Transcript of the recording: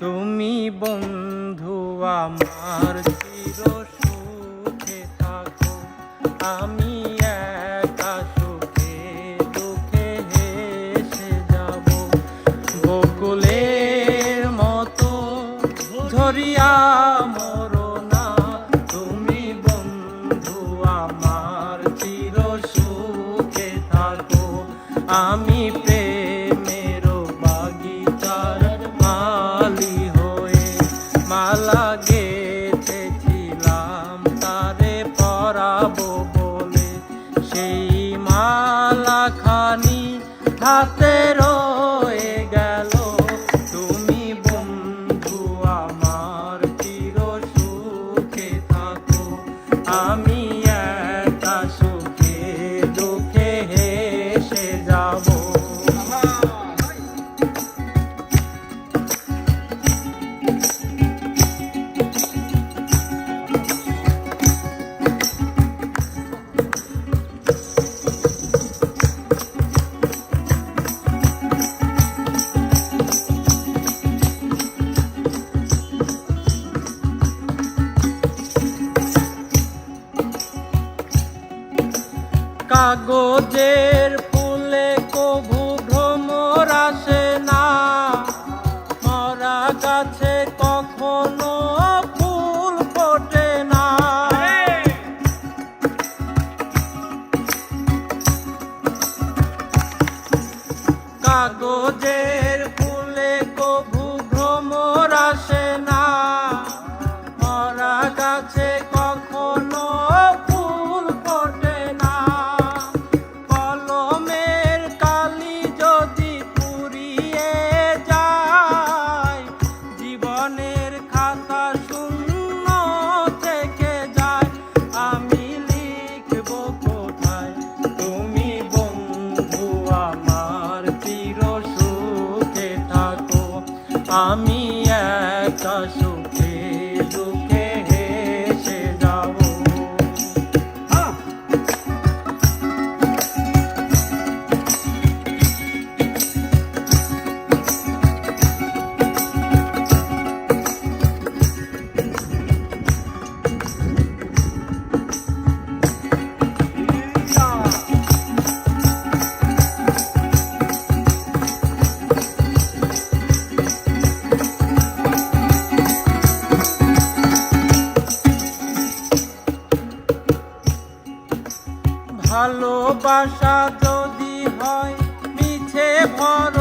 তুমি বন্ধু আমার চির সুখে থাকো, আমি একা সুখে দুঃখে হেসে যাব। বকুলের মতো ঝরিয়া মরো না, তুমি বন্ধু আমার চির সুখে থাকো। আমি প্রেমের বাগিচার মালি হয়ে মালা গেঁথেছিলাম তারে পরাবো বলে, সেই মালা খানি হাতে রয়ে গেল। তুমি বন্ধু আমার চির সুখে থাকো, আমি একা সুখে দুঃখে হেসে যাব। কাগজের ফুলে কভু ভ্রমর আসে না, মরা গাছে কখনো ফুল ফোটে না। কাগজের ফুলে কভু ভ্রমর আসে না, মরা গাছে কখনো ফুল ফোটে না। কলমের কালি যদি পুড়িয়ে যায়, জীবনের খাতা শূন্য থেকে যায়। আমি লিখব কোথায়, তুমি বন্ধু আমার চির সুখে থাকো, আমি একা সুখে দুঃখে হেসে যাব। ভালোবাসা যদি হয় মিছে ভরসা,